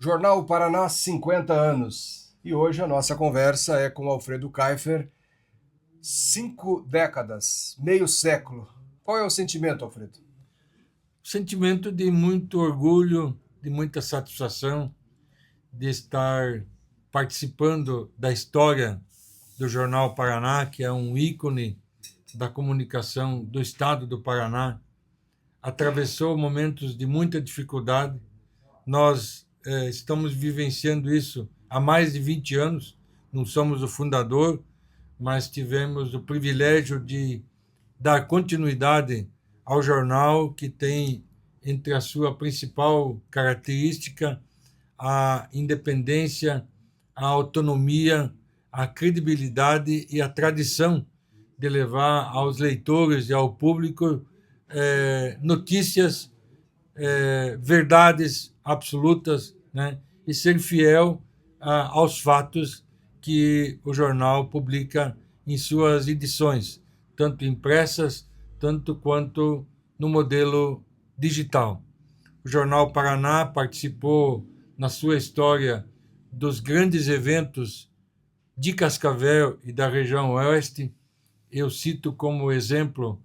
Jornal Paraná, 50 anos. E hoje a nossa conversa é com Alfredo Kiefer. 5 décadas, meio século. Qual é o sentimento, Alfredo? Sentimento de muito orgulho, de muita satisfação de estar participando da história do Jornal Paraná, que é um ícone da comunicação do estado do Paraná. Atravessou momentos de muita dificuldade. Nós estamos vivenciando isso há mais de 20 anos. Não somos o fundador, mas tivemos o privilégio de dar continuidade ao jornal, que tem entre a sua principal característica a independência, a autonomia, a credibilidade e a tradição de levar aos leitores e ao público notícias, verdades absolutas, né? E ser fiel aos fatos que o jornal publica em suas edições, tanto impressas, tanto quanto no modelo digital. O Jornal Paraná participou, na sua história, dos grandes eventos de Cascavel e da região oeste. Eu cito como exemplo,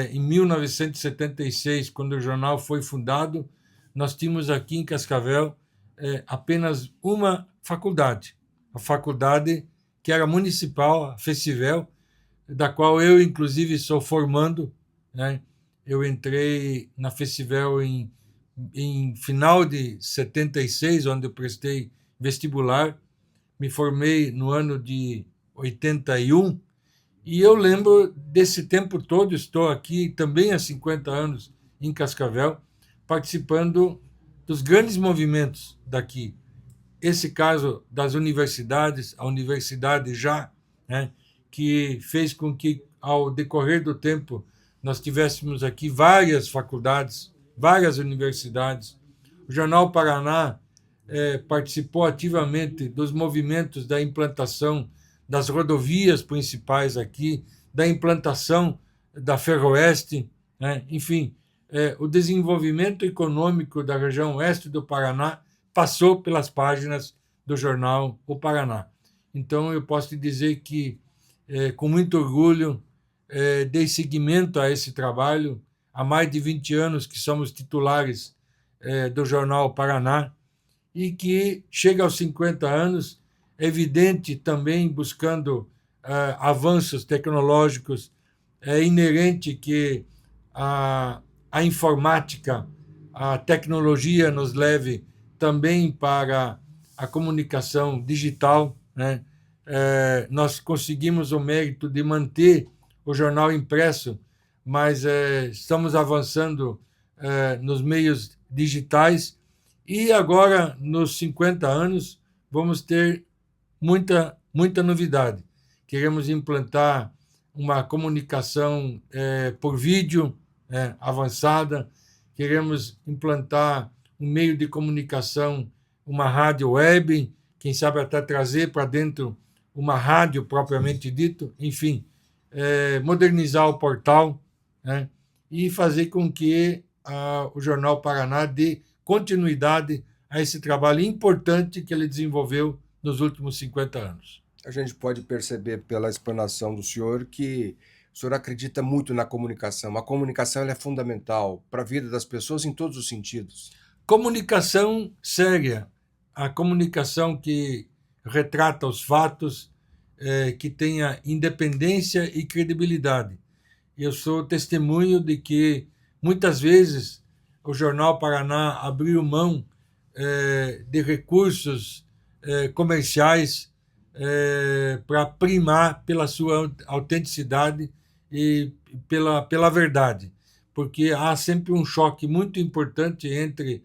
em 1976, quando o jornal foi fundado, nós tínhamos aqui em Cascavel apenas uma faculdade, a faculdade que era municipal, a Festivel, da qual eu, inclusive, sou formando, né? Eu entrei na Festivel em final de 76, onde eu prestei vestibular, me formei no ano de 81, e eu lembro desse tempo todo, estou aqui também há 50 anos em Cascavel, participando dos grandes movimentos daqui. Esse caso das universidades, a universidade já, né, que fez com que, ao decorrer do tempo, nós tivéssemos aqui várias faculdades, várias universidades. O Jornal Paraná participou ativamente dos movimentos da implantação das rodovias principais aqui, da implantação da Ferroeste, né? Enfim, o desenvolvimento econômico da região oeste do Paraná passou pelas páginas do jornal O Paraná. Então, eu posso te dizer que, com muito orgulho, dei seguimento a esse trabalho. Há mais de 20 anos que somos titulares do jornal Paraná, e que chega aos 50 anos, é evidente também buscando avanços tecnológicos. É inerente que a informática, a tecnologia nos leve também para a comunicação digital, né? Nós conseguimos o mérito de manter o jornal impresso, mas estamos avançando nos meios digitais, e agora, nos 50 anos, vamos ter muita novidade. Queremos implantar uma comunicação por vídeo avançada, queremos implantar um meio de comunicação, uma rádio web, quem sabe até trazer para dentro uma rádio propriamente dito, enfim, modernizar o portal, né, e fazer com que o Jornal Paraná dê continuidade a esse trabalho importante que ele desenvolveu nos últimos 50 anos. A gente pode perceber pela explanação do senhor que o senhor acredita muito na comunicação. A comunicação ela é fundamental para a vida das pessoas em todos os sentidos. Comunicação séria, a comunicação que retrata os fatos, que tenha independência e credibilidade. Eu sou testemunho de que, muitas vezes, o Jornal Paraná abriu mão de recursos comerciais para primar pela sua autenticidade e pela verdade, porque há sempre um choque muito importante entre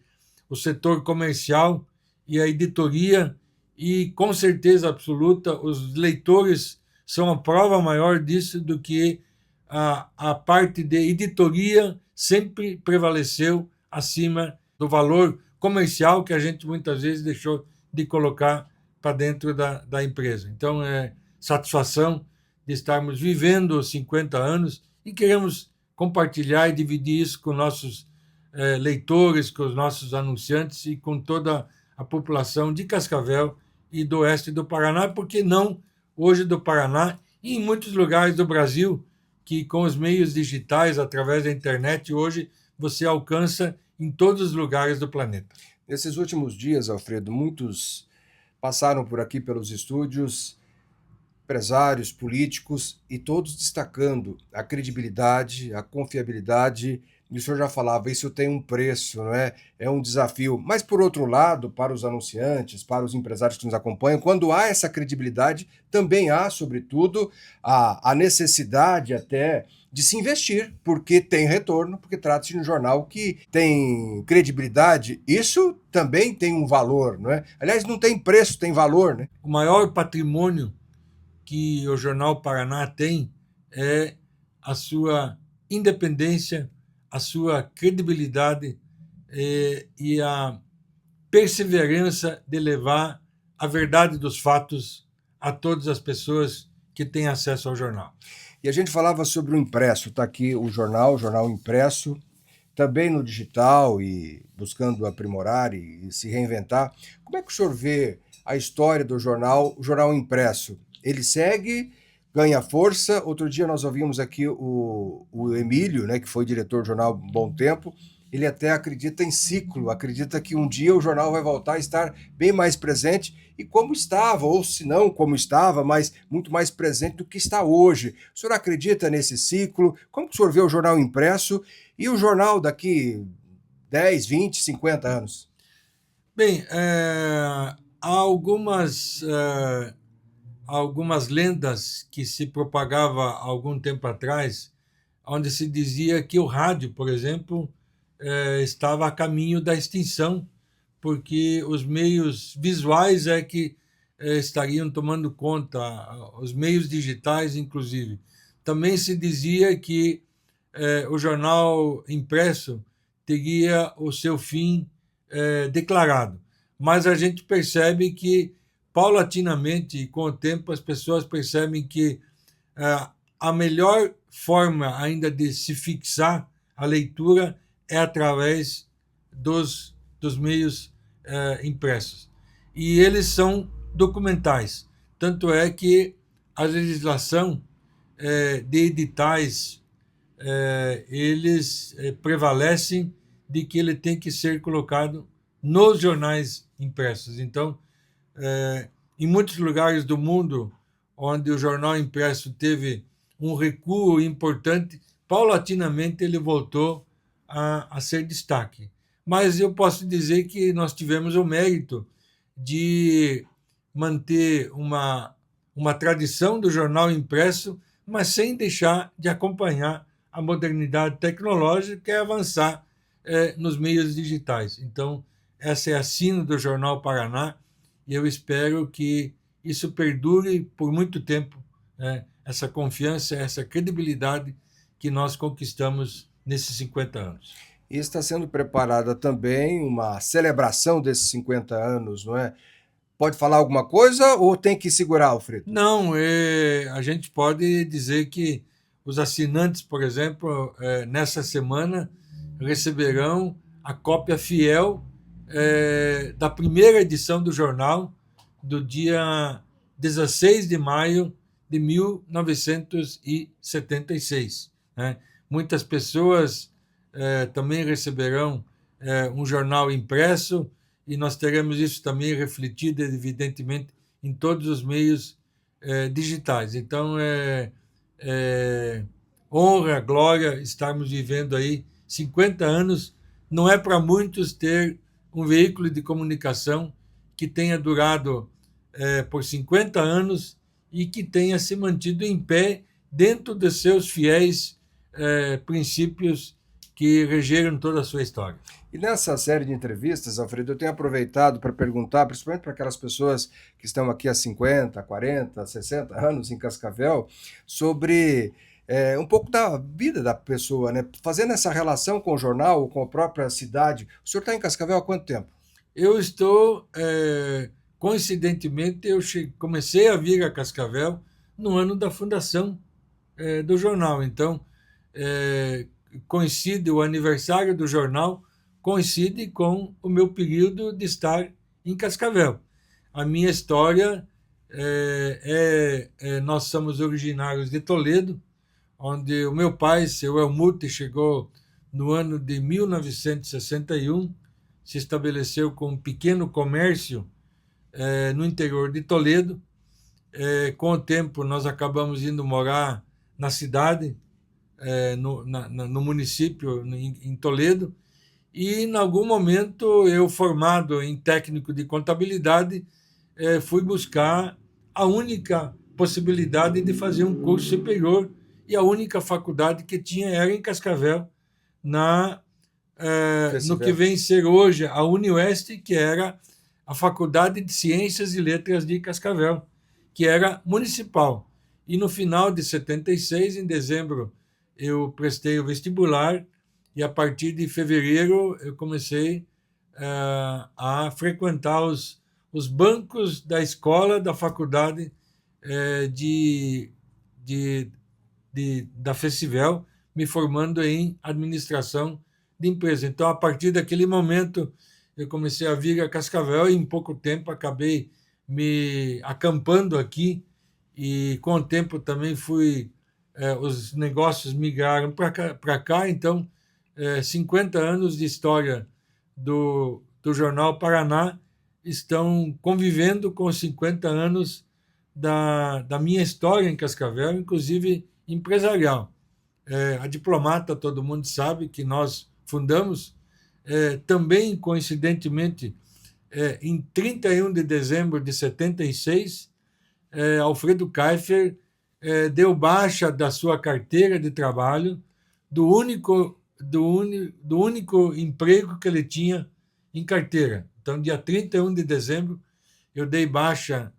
o setor comercial e a editoria, e, com certeza absoluta, os leitores são a prova maior disso, do que a parte de editoria sempre prevaleceu acima do valor comercial que a gente muitas vezes deixou de colocar para dentro da empresa. Então, é satisfação de estarmos vivendo os 50 anos e queremos compartilhar e dividir isso com nossos leitores, com os nossos anunciantes e com toda a população de Cascavel e do oeste do Paraná, por que não hoje do Paraná e em muitos lugares do Brasil, que com os meios digitais, através da internet, hoje você alcança em todos os lugares do planeta. Nesses últimos dias, Alfredo, muitos passaram por aqui pelos estúdios, empresários, políticos, e todos destacando a credibilidade, a confiabilidade. E o senhor já falava, isso tem um preço, não é? É um desafio. Mas, por outro lado, para os anunciantes, para os empresários que nos acompanham, quando há essa credibilidade, também há, sobretudo, a necessidade até de se investir, porque tem retorno, porque trata-se de um jornal que tem credibilidade. Isso também tem um valor, não é? Aliás, não tem preço, tem valor, né? O maior patrimônio que o Jornal Paraná tem é a sua independência, a sua credibilidade e a perseverança de levar a verdade dos fatos a todas as pessoas que têm acesso ao jornal. E a gente falava sobre o impresso, está aqui o jornal impresso, também no digital e buscando aprimorar e se reinventar. Como é que o senhor vê a história do jornal, o jornal impresso? Ele segue, ganha força. Outro dia nós ouvimos aqui o Emílio, né, que foi diretor do jornal um bom tempo. Ele até acredita em ciclo, acredita que um dia o jornal vai voltar a estar bem mais presente e como estava, ou se não como estava, mas muito mais presente do que está hoje. O senhor acredita nesse ciclo? Como o senhor vê o jornal impresso e o jornal daqui 10, 20, 50 anos? Bem, há algumas lendas que se propagava há algum tempo atrás, onde se dizia que o rádio, por exemplo, estava a caminho da extinção, porque os meios visuais é que estariam tomando conta, os meios digitais, inclusive. Também se dizia que o jornal impresso teria o seu fim declarado. Mas a gente percebe que, paulatinamente, e com o tempo, as pessoas percebem que a melhor forma ainda de se fixar a leitura é através dos meios impressos. E eles são documentais. Tanto é que a legislação de editais, eles prevalecem de que ele tem que ser colocado nos jornais impressos. Então, em muitos lugares do mundo onde o jornal impresso teve um recuo importante, paulatinamente ele voltou a ser destaque. Mas eu posso dizer que nós tivemos o mérito de manter uma tradição do jornal impresso, mas sem deixar de acompanhar a modernidade tecnológica e avançar nos meios digitais. Então, essa é a sina do Jornal Paraná e eu espero que isso perdure por muito tempo, né? Essa confiança, essa credibilidade que nós conquistamos nesses 50 anos. E está sendo preparada também uma celebração desses 50 anos, não é? Pode falar alguma coisa ou tem que segurar, Alfredo? Não, a gente pode dizer que os assinantes, por exemplo, nessa semana receberão a cópia fiel da primeira edição do jornal do dia 16 de maio de 1976. Né? Muitas pessoas também receberão um jornal impresso e nós teremos isso também refletido, evidentemente, em todos os meios digitais. Então, honra, glória estarmos vivendo aí 50 anos. Não é para muitos ter um veículo de comunicação que tenha durado por 50 anos e que tenha se mantido em pé dentro dos seus fiéis princípios que regeram toda a sua história. E nessa série de entrevistas, Alfredo, eu tenho aproveitado para perguntar, principalmente para aquelas pessoas que estão aqui há 50, 40, 60 anos em Cascavel, sobre um pouco da vida da pessoa, né? Fazendo essa relação com o jornal, com a própria cidade. O senhor está em Cascavel há quanto tempo? Eu estou, coincidentemente, eu comecei a vir a Cascavel no ano da fundação do jornal. Então, coincide o aniversário do jornal, coincide com o meu período de estar em Cascavel. A minha história nós somos originários de Toledo, onde o meu pai, seu Elmute, chegou no ano de 1961, se estabeleceu com um pequeno comércio no interior de Toledo. Com o tempo, nós acabamos indo morar na cidade, no município, em Toledo, e em algum momento eu, formado em técnico de contabilidade, fui buscar a única possibilidade de fazer um curso superior, e a única faculdade que tinha era em Cascavel, no que vem ser hoje a UniOeste, que era a Faculdade de Ciências e Letras de Cascavel, que era municipal. E no final de 76, em dezembro, eu prestei o vestibular, e a partir de fevereiro eu comecei a frequentar os bancos da escola da faculdade da Festivel, me formando em administração de empresa. Então, a partir daquele momento, eu comecei a vir a Cascavel e, em pouco tempo, acabei me acampando aqui, e com o tempo também os negócios migraram para cá, então 50 anos de história do Jornal Paraná estão convivendo com os 50 anos da minha história em Cascavel, inclusive empresarial. A Diplomata, todo mundo sabe que nós fundamos, também coincidentemente, em 31 de dezembro de 76, Alfredo Kiefer deu baixa da sua carteira de trabalho, do único emprego que ele tinha em carteira. Então, dia 31 de dezembro, eu dei baixa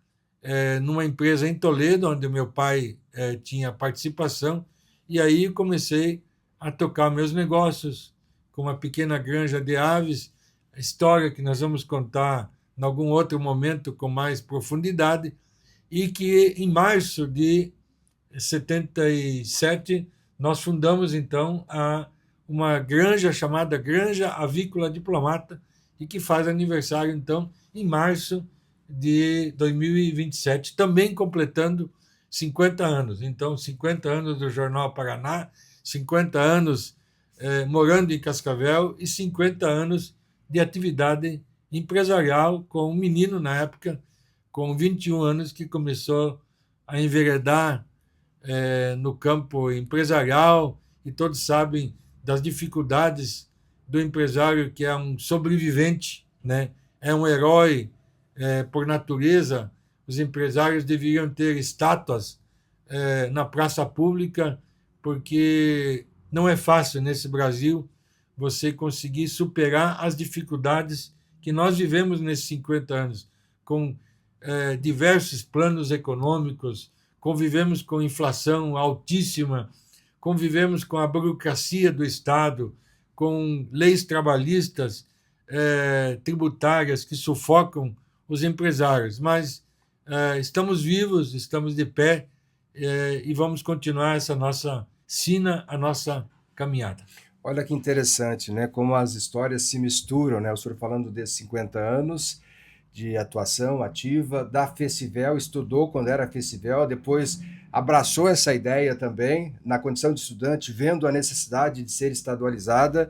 numa empresa em Toledo, onde meu pai tinha participação, e aí comecei a tocar meus negócios com uma pequena granja de aves, história que nós vamos contar em algum outro momento com mais profundidade, e que em março de 77 nós fundamos então uma granja chamada Granja Avícola Diplomata, e que faz aniversário então em março de 2027, também completando 50 anos. Então, 50 anos do Jornal Paraná, 50 anos morando em Cascavel e 50 anos de atividade empresarial, com um menino na época, com 21 anos, que começou a enveredar no campo empresarial, e todos sabem das dificuldades do empresário, que é um sobrevivente, né? É um herói por natureza. Os empresários deveriam ter estátuas na praça pública, porque não é fácil nesse Brasil você conseguir superar as dificuldades que nós vivemos nesses 50 anos, com diversos planos econômicos, convivemos com inflação altíssima, convivemos com a burocracia do Estado, com leis trabalhistas, tributárias, que sufocam os empresários. Mas estamos vivos, estamos de pé, e vamos continuar essa nossa sina, a nossa caminhada. Olha que interessante, né? Como as histórias se misturam, né? O senhor falando desses 50 anos de atuação ativa, da Festivel, estudou quando era Festivel, depois abraçou essa ideia também, na condição de estudante, vendo a necessidade de ser estadualizada.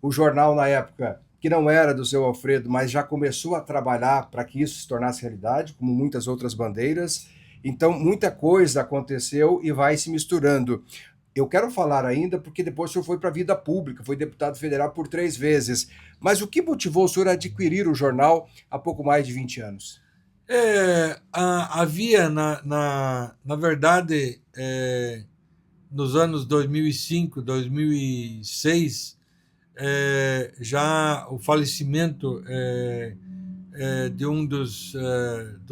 O jornal, na época, que não era do seu Alfredo, mas já começou a trabalhar para que isso se tornasse realidade, como muitas outras bandeiras. Então, muita coisa aconteceu e vai se misturando. Eu quero falar ainda, porque depois o senhor foi para a vida pública, foi deputado federal por 3 vezes. Mas o que motivou o senhor a adquirir o jornal há pouco mais de 20 anos? Havia, na verdade, nos anos 2005, 2006, já o falecimento de um dos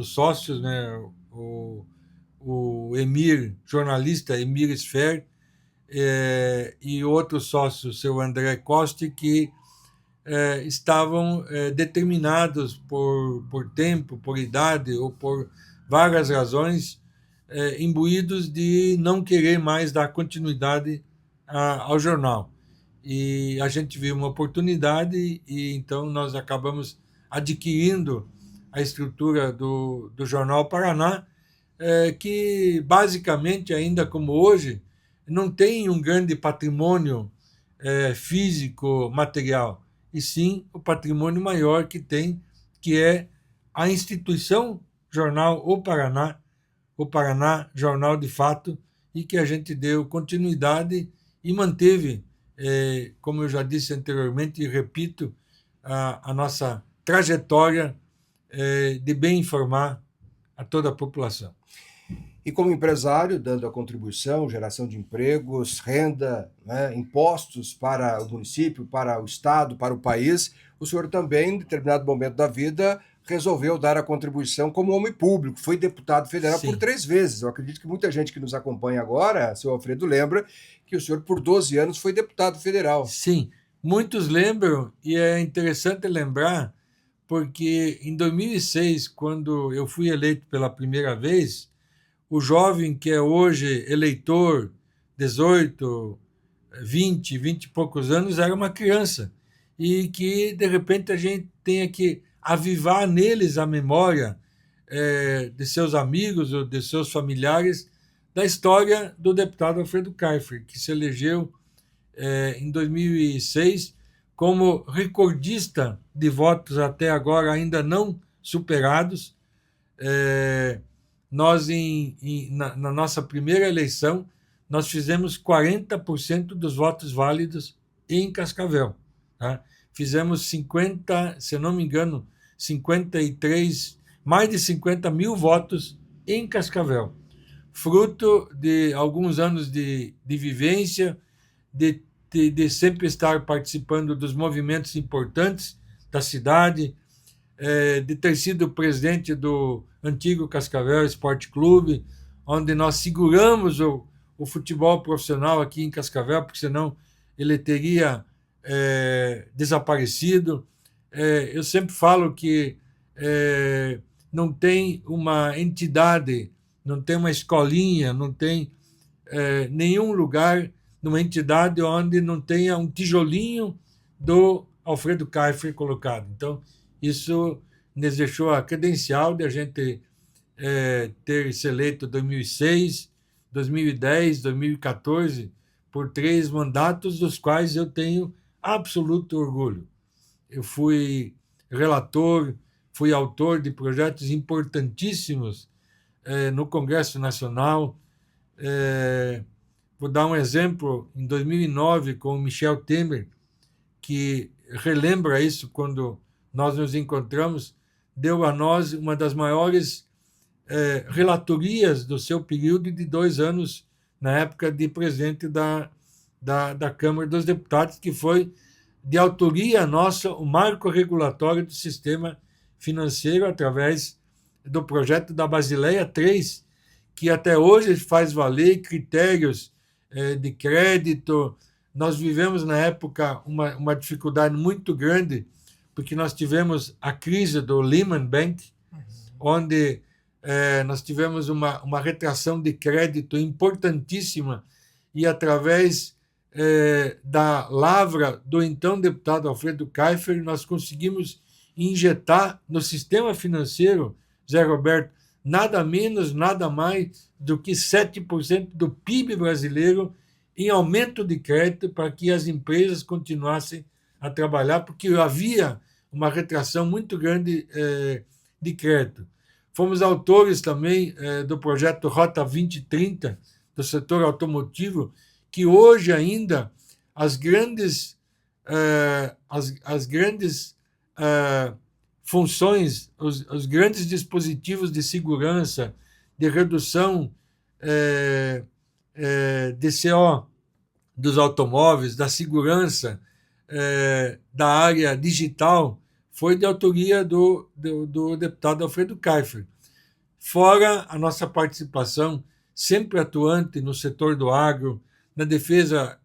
sócios, né, o Emir, jornalista Emir Sfer, e outro sócio, seu André Costa, que estavam determinados por tempo, por idade ou por várias razões, imbuídos de não querer mais dar continuidade ao jornal. E a gente viu uma oportunidade, e então nós acabamos adquirindo a estrutura do Jornal Paraná, que basicamente, ainda como hoje, não tem um grande patrimônio físico, material, e sim o patrimônio maior que tem, que é a instituição Jornal o Paraná Jornal de Fato, e que a gente deu continuidade e manteve, como eu já disse anteriormente e repito, a nossa trajetória de bem informar a toda a população. E como empresário, dando a contribuição, geração de empregos, renda, né, impostos para o município, para o estado, para o país, o senhor também, em determinado momento da vida, resolveu dar a contribuição como homem público. Foi deputado federal por Sim, 3 vezes. Eu acredito que muita gente que nos acompanha agora, seu Alfredo, lembra que o senhor, por 12 anos, foi deputado federal. sim. Muitos lembram, e é interessante lembrar, porque em 2006, quando eu fui eleito pela primeira vez, o jovem que é hoje eleitor, 18, 20 e poucos anos, era uma criança. E que, de repente, a gente tenha que avivar neles a memória de seus amigos ou de seus familiares da história do deputado Alfredo Kiefer, que se elegeu em 2006 como recordista de votos até agora ainda não superados. É, nós, na nossa primeira eleição, nós fizemos 40% dos votos válidos em Cascavel. Tá? Fizemos 50, se não me engano, 53, mais de 50 mil votos em Cascavel, fruto de alguns anos de vivência, de sempre estar participando dos movimentos importantes da cidade, de ter sido presidente do antigo Cascavel Esporte Clube, onde nós seguramos o futebol profissional aqui em Cascavel, porque senão ele teria desaparecido. Eu sempre falo que não tem uma entidade, não tem uma escolinha, não tem nenhum lugar, numa entidade onde não tenha um tijolinho do Alfredo Kiefer colocado. Então, isso nos deixou a credencial de a gente ter se eleito 2006, 2010, 2014, por 3 mandatos, dos quais eu tenho absoluto orgulho. Eu fui relator, fui autor de projetos importantíssimos no Congresso Nacional. Vou dar um exemplo, em 2009, com o Michel Temer, que relembra isso quando nós nos encontramos, deu a nós uma das maiores relatorias do seu período de 2 anos, na época de presidente da Câmara dos Deputados, que foi de autoria nossa o marco regulatório do sistema financeiro através do projeto da Basileia 3, que até hoje faz valer critérios de crédito. Nós vivemos na época uma dificuldade muito grande, porque nós tivemos a crise do Lehman Bank, onde nós tivemos uma retração de crédito importantíssima, e através da lavra do então deputado Alfredo Kiefer, nós conseguimos injetar no sistema financeiro, Zé Roberto, nada menos, nada mais do que 7% do PIB brasileiro em aumento de crédito para que as empresas continuassem a trabalhar, porque havia uma retração muito grande de crédito. Fomos autores também do projeto Rota 2030, do setor automotivo, que hoje ainda as grandes funções, os grandes dispositivos de segurança, de redução de CO dos automóveis, da segurança da área digital, foi de autoria do deputado Alfredo Kiefer. Fora a nossa participação sempre atuante no setor do agro, na defesa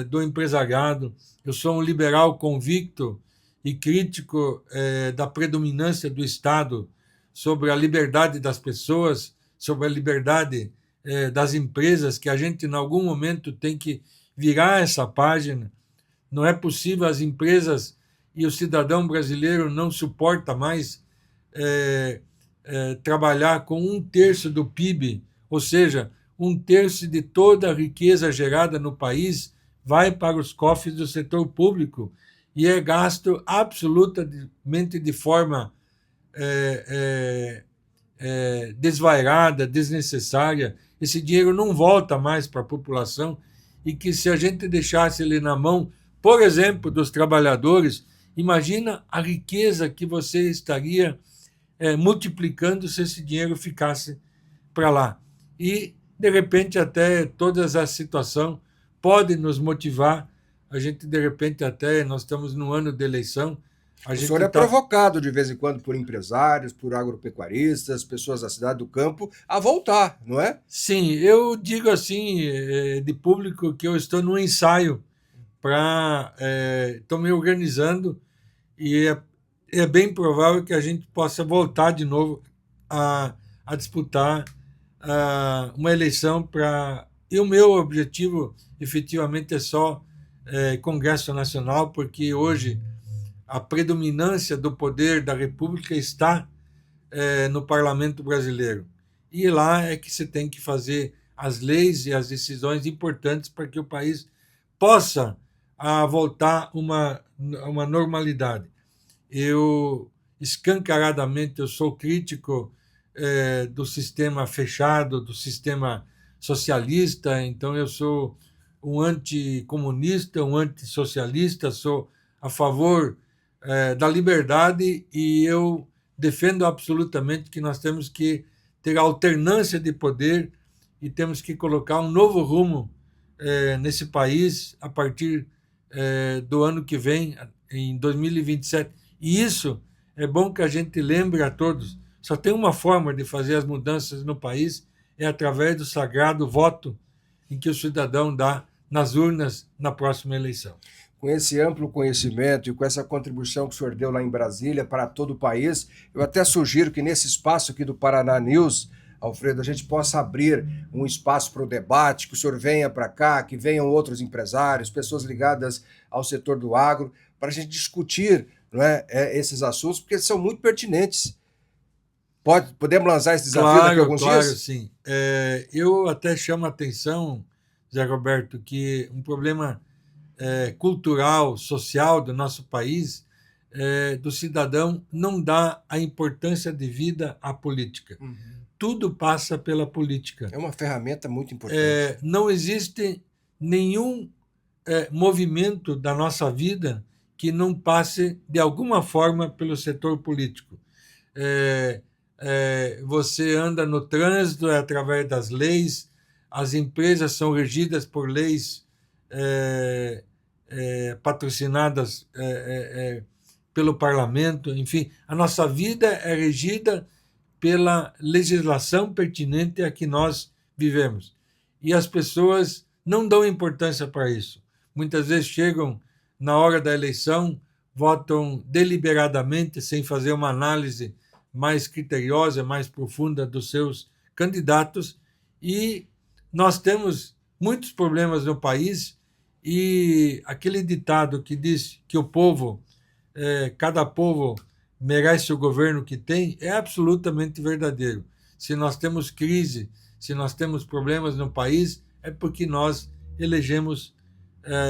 do empresariado. Eu sou um liberal convicto e crítico da predominância do Estado sobre a liberdade das pessoas, sobre a liberdade das empresas, que a gente, em algum momento, tem que virar essa página. Não é possível as empresas e o cidadão brasileiro não suporta mais trabalhar com um terço do PIB, ou seja, um terço de toda a riqueza gerada no país vai para os cofres do setor público e é gasto absolutamente de forma desvairada, desnecessária. Esse dinheiro não volta mais para a população e que se a gente deixasse ele na mão, por exemplo, dos trabalhadores, imagina a riqueza que você estaria multiplicando se esse dinheiro ficasse para lá. E, de repente, até toda essa situação pode nos motivar. A gente, de repente, até, nós estamos no ano de eleição, a O gente senhor é está... provocado de vez em quando por empresários, por agropecuaristas, pessoas da cidade do campo, a voltar, não é? Sim, eu digo assim, de público, que eu estou num ensaio para... Estou me organizando e é bem provável que a gente possa voltar de novo a disputar uma eleição para... E o meu objetivo, efetivamente, é só Congresso Nacional, porque hoje a predominância do poder da República está no Parlamento brasileiro. E lá é que se tem que fazer as leis e as decisões importantes para que o país possa voltar uma normalidade. Eu, escancaradamente, eu sou crítico do sistema fechado, do sistema socialista, então eu sou um anticomunista, um antissocialista, sou a favor da liberdade e eu defendo absolutamente que nós temos que ter alternância de poder e temos que colocar um novo rumo nesse país a partir do ano que vem, em 2027. E isso é bom que a gente lembre a todos. Só tem uma forma de fazer as mudanças no país, é através do sagrado voto em que o cidadão dá nas urnas na próxima eleição. Com esse amplo conhecimento e com essa contribuição que o senhor deu lá em Brasília para todo o país, eu até sugiro que nesse espaço aqui do Paraná News, Alfredo, a gente possa abrir um espaço para o debate, que o senhor venha para cá, que venham outros empresários, pessoas ligadas ao setor do agro, para a gente discutir, não é, esses assuntos, porque são muito pertinentes. Podemos lançar esse desafio daqui a alguns Claro, dias? sim. Eu até chamo a atenção, Zé Roberto, que um problema cultural, social do nosso país, do cidadão não dá a importância devida à política. Tudo passa pela política. É uma ferramenta muito importante. Não existe nenhum movimento da nossa vida que não passe, de alguma forma, pelo setor político. Você anda no trânsito através das leis, as empresas são regidas por leis patrocinadas pelo parlamento, enfim, a nossa vida é regida pela legislação pertinente a que nós vivemos. E as pessoas não dão importância para isso. Muitas vezes chegam na hora da eleição, votam deliberadamente, sem fazer uma análise mais criteriosa, mais profunda dos seus candidatos, e nós temos muitos problemas no país, e aquele ditado que diz que o povo, cada povo merece o governo que tem, é absolutamente verdadeiro. Se nós temos crise, se nós temos problemas no país, é porque nós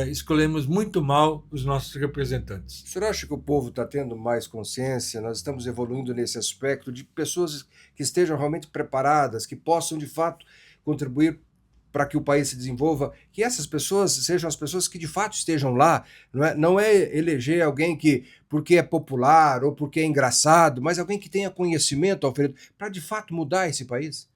escolhemos muito mal os nossos representantes. O senhor acha que o povo está tendo mais consciência? Nós estamos evoluindo nesse aspecto de pessoas que estejam realmente preparadas, que possam, de fato, contribuir para que o país se desenvolva, que essas pessoas sejam as pessoas que de fato estejam lá. Não é eleger alguém que, porque é popular ou porque é engraçado, mas alguém que tenha conhecimento, Alfredo, para de fato mudar esse país.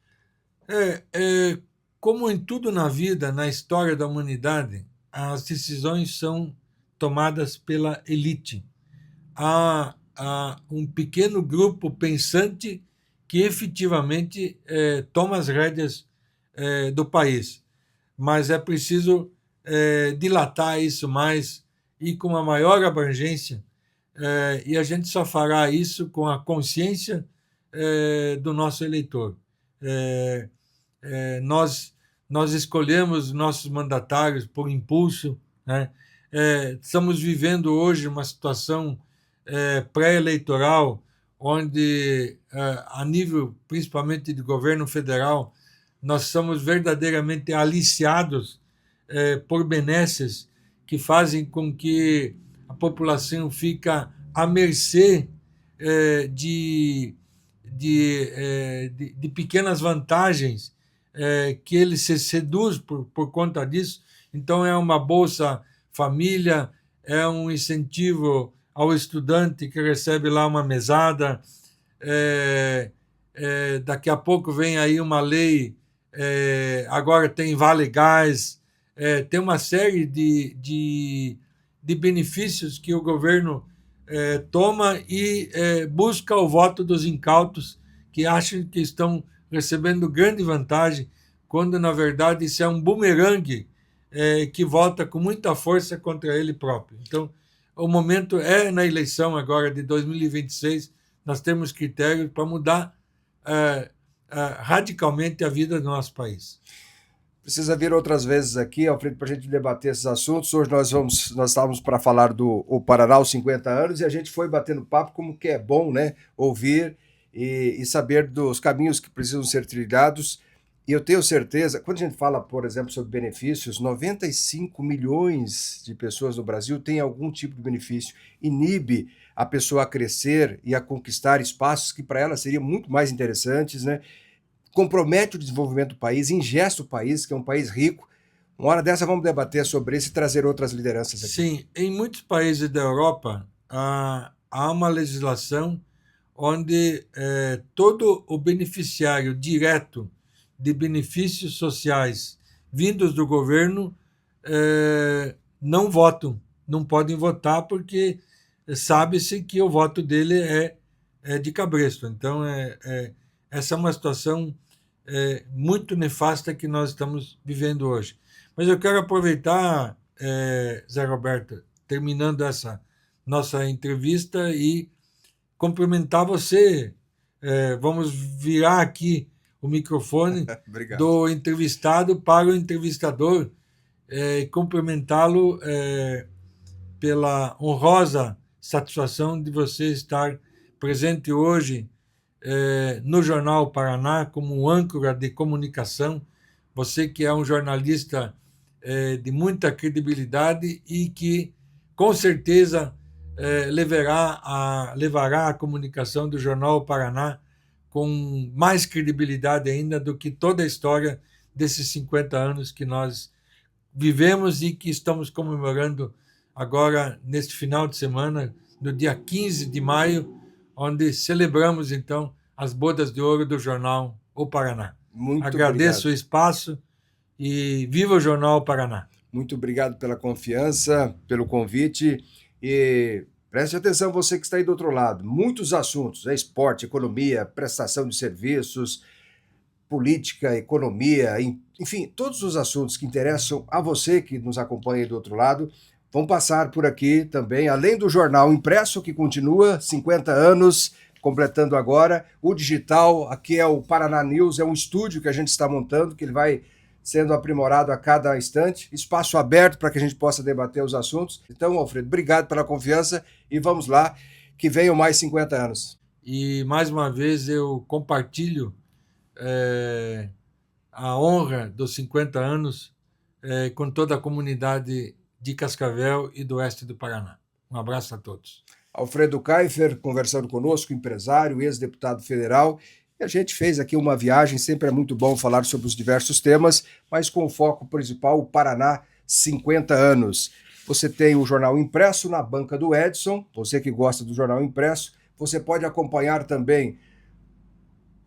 Como em tudo na vida, na história da humanidade, as decisões são tomadas pela elite. Há um pequeno grupo pensante que efetivamente toma as rédeas do país, mas é preciso dilatar isso mais e com uma maior abrangência, e a gente só fará isso com a consciência do nosso eleitor. Nós escolhemos nossos mandatários por impulso, né? Estamos vivendo hoje uma situação pré-eleitoral, onde, a nível principalmente de governo federal, nós somos verdadeiramente aliciados por benesses que fazem com que a população fica à mercê de pequenas vantagens que ele se seduz por conta disso. Então, é uma Bolsa Família, é um incentivo ao estudante que recebe lá uma mesada. Daqui a pouco vem aí uma lei, agora tem Vale Gás, tem uma série de benefícios que o governo toma e busca o voto dos incautos, que acham que estão recebendo grande vantagem, quando, na verdade, isso é um bumerangue que volta com muita força contra ele próprio. Então, o momento é na eleição agora de 2026, nós temos critérios para mudar radicalmente a vida do nosso país. Precisa vir outras vezes aqui, Alfredo, para a gente debater esses assuntos. Hoje nós estávamos para falar do Paraná aos 50 anos, e a gente foi batendo papo, como que é bom, né, ouvir e saber dos caminhos que precisam ser trilhados. E eu tenho certeza, quando a gente fala, por exemplo, sobre benefícios, 95 milhões de pessoas no Brasil têm algum tipo de benefício. Inibe a pessoa a crescer e a conquistar espaços que para ela seriam muito mais interessantes, né? Compromete o desenvolvimento do país, ingesta o país, que é um país rico. Uma hora dessa vamos debater sobre isso e trazer outras lideranças aqui. Sim, em muitos países da Europa há uma legislação onde todo o beneficiário direto de benefícios sociais vindos do governo não votam, não podem votar, porque sabe-se que o voto dele é de cabresto. Então, essa é uma situação muito nefasta que nós estamos vivendo hoje. Mas eu quero aproveitar, Zé Roberto, terminando essa nossa entrevista, e cumprimentar você. Vamos virar aqui o microfone do entrevistado para o entrevistador, e cumprimentá-lo pela honrosa satisfação de você estar presente hoje no Jornal Paraná como âncora de comunicação. Você que é um jornalista de muita credibilidade e que, com certeza, levará a comunicação do Jornal Paraná com mais credibilidade ainda do que toda a história desses 50 anos que nós vivemos e que estamos comemorando agora, neste final de semana, no dia 15 de maio, onde celebramos, então, as bodas de ouro do jornal O Paraná. Muito Agradeço obrigado. O espaço e viva o Jornal Paraná. Muito obrigado pela confiança, pelo convite, e preste atenção, você que está aí do outro lado. Muitos assuntos, esporte, economia, prestação de serviços, política, economia, enfim, todos os assuntos que interessam a você que nos acompanha aí do outro lado, vão passar por aqui também, além do jornal impresso, que continua 50 anos, completando agora, o digital. Aqui é o Paraná News, é um estúdio que a gente está montando, que ele vai sendo aprimorado a cada instante, espaço aberto para que a gente possa debater os assuntos. Então, Alfredo, obrigado pela confiança e vamos lá, que venham mais 50 anos. E, mais uma vez, eu compartilho a honra dos 50 anos com toda a comunidade de Cascavel e do oeste do Paraná. Um abraço a todos. Alfredo Kaifer, conversando conosco, empresário, ex-deputado federal. E a gente fez aqui uma viagem, sempre é muito bom falar sobre os diversos temas, mas com o foco principal, o Paraná 50 anos. Você tem o jornal impresso na banca do Edson, você que gosta do jornal impresso, você pode acompanhar também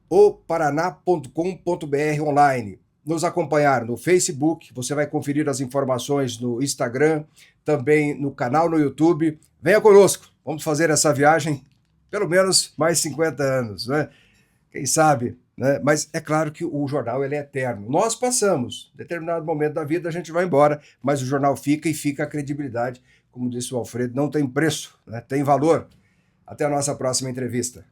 o paraná.com.br online. Nos acompanhar no Facebook, você vai conferir as informações no Instagram, também no canal no YouTube. Venha conosco, vamos fazer essa viagem pelo menos mais 50 anos, né? Quem sabe, né? Mas é claro que o jornal ele é eterno. Nós passamos, em determinado momento da vida a gente vai embora, mas o jornal fica e fica a credibilidade. Como disse o Alfredo, não tem preço, né? Tem valor. Até a nossa próxima entrevista.